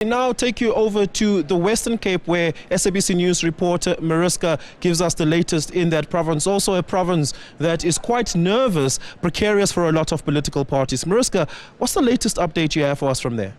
Now take you over to the Western Cape, where SABC News reporter Mariska gives us the latest in that province. Also a province that is quite nervous, precarious for a lot of political parties. Mariska, what's the latest update you have for us from there?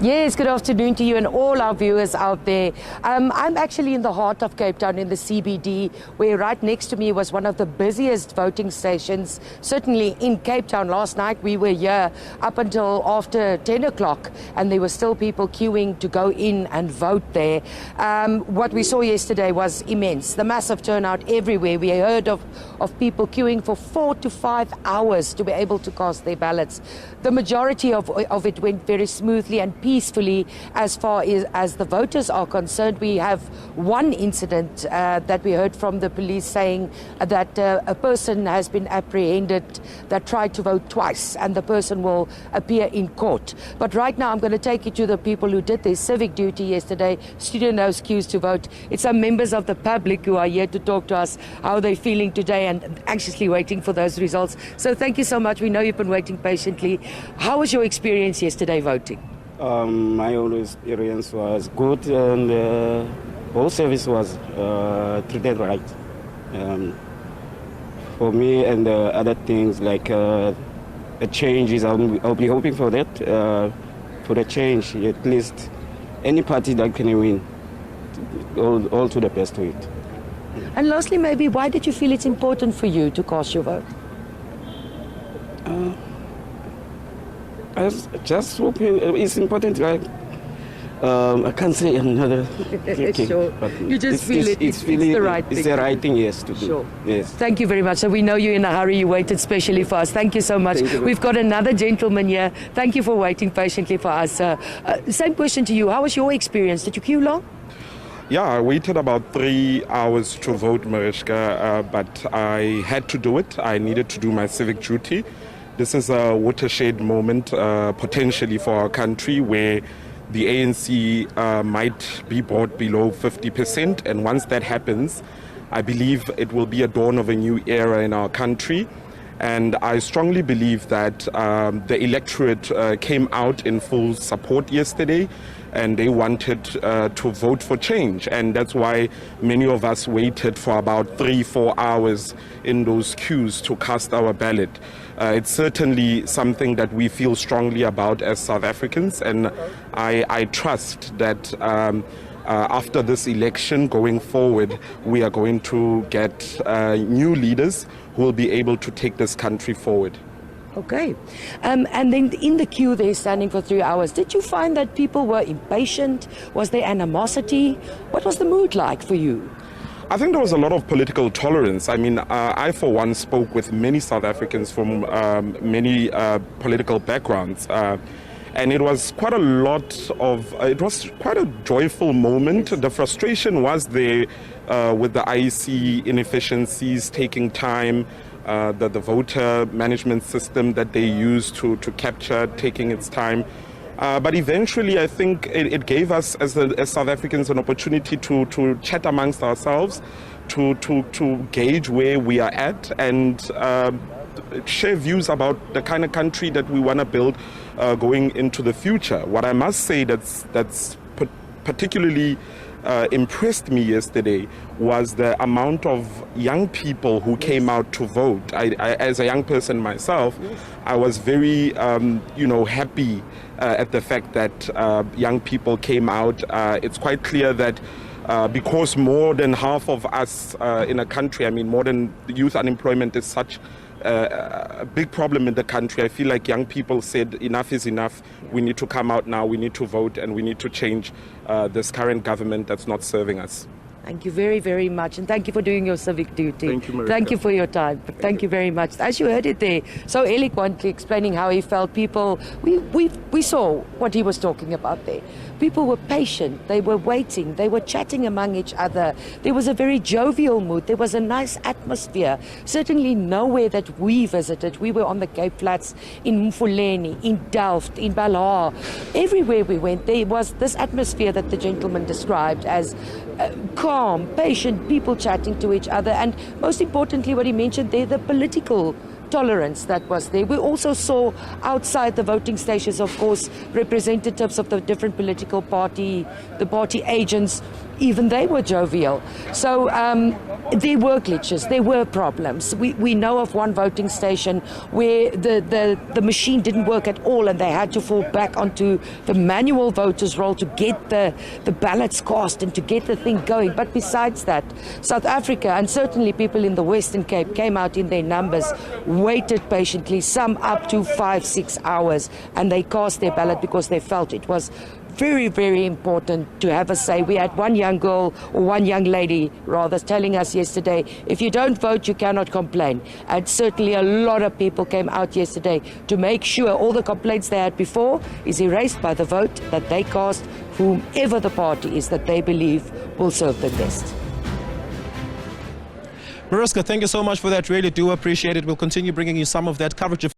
Yes, good afternoon to you and all our viewers out there. I'm actually in the heart of Cape Town in the CBD, where right next to me was one of the busiest voting stations, certainly in Cape Town. Last night we were here up until after 10 o'clock and there were still people queuing to go in and vote there. What we saw yesterday was immense, the massive turnout everywhere. We heard of people queuing for 4 to 5 hours to be able to cast their ballots. The majority of it went very smoothly and peacefully as far as the voters are concerned. We have one incident that we heard from the police saying that a person has been apprehended that tried to vote twice, and the person will appear in court. But right now I'm going to take you to the people who did their civic duty yesterday, stood in those queues to vote. It's some members of the public who are here to talk to us how they're feeling today and anxiously waiting for those results. So thank you so much. We know you've been waiting patiently. How was your experience yesterday voting? My own experience was good, and whole service was treated right. For me and other things like a change is, I'll be hoping for that, for the change, at least any party that can win, all to the best to it. And lastly, maybe why did you feel it's important for you to cast your vote? I was just hoping it's important, right? I can't say another thing, sure. but you just feel it's the right thing. It's the right thing, yes, to do. Sure. Yes. Thank you very much. So we know you're in a hurry. You waited specially for us. Thank you so much. We've got another gentleman here. Thank you for waiting patiently for us. Same question to you. How was your experience? Did you queue long? Yeah, I waited about 3 hours to vote, Mariska, but I had to do it. I needed to do my civic duty. This is a watershed moment potentially for our country, where the ANC might be brought below 50%. And once that happens, I believe it will be a dawn of a new era in our country. And I strongly believe that the electorate came out in full support yesterday, and they wanted to vote for change. And that's why many of us waited for about 3-4 hours in those queues to cast our ballot. It's certainly something that we feel strongly about as South Africans, and I trust that after this election going forward, we are going to get new leaders who will be able to take this country forward. Okay. And then in the queue there standing for 3 hours, did you find that people were impatient? Was there animosity? What was the mood like for you? I think there was a lot of political tolerance. I mean, I for one spoke with many South Africans from many political backgrounds. And it was quite it was quite a joyful moment. The frustration was there with the IEC inefficiencies taking time, the voter management system that they used to capture taking its time. But eventually, I think it gave us, as South Africans, an opportunity to chat amongst ourselves, to gauge where we are at, and share views about the kind of country that we want to build going into the future. What I must say that's particularly impressed me yesterday was the amount of young people who came out to vote. I as a young person myself, I was very happy at the fact that young people came out. It's quite clear that because more than half of us in a country, I mean, more than youth unemployment is such a big problem in the country. I feel like young people said enough is enough. We need to come out now, we need to vote, and we need to change this current government that's not serving us. Thank you very, very much. And thank you for doing your civic duty. Thank you, Mariska. Thank you for your time. Thank you very much. As you heard it there, so eloquently explaining how he felt, people, we saw what he was talking about there. People were patient, they were waiting, they were chatting among each other. There was a very jovial mood, there was a nice atmosphere. Certainly nowhere that we visited. We were on the Cape Flats, in Mfuleni, in Delft, in Balhaar. Everywhere we went, there was this atmosphere that the gentleman described as calm, patient, people chatting to each other, and most importantly what he mentioned there, the political tolerance that was there. We also saw outside the voting stations, of course, representatives of the different political party, the party agents, even they were jovial. So there were glitches, there were problems. We know of one voting station where the machine didn't work at all and they had to fall back onto the manual voters roll to get the ballots cast and to get the thing going. But besides that, South Africa and certainly people in the Western Cape came out in their numbers, waited patiently, some up to 5-6 hours, and they cast their ballot because they felt it was very, very important to have a say. We had one young girl, or one young lady rather, telling us yesterday, if you don't vote, you cannot complain. And certainly a lot of people came out yesterday to make sure all the complaints they had before is erased by the vote that they cast, whomever the party is that they believe will serve them best. Mariska, thank you so much for that. Really do appreciate it. We'll continue bringing you some of that coverage.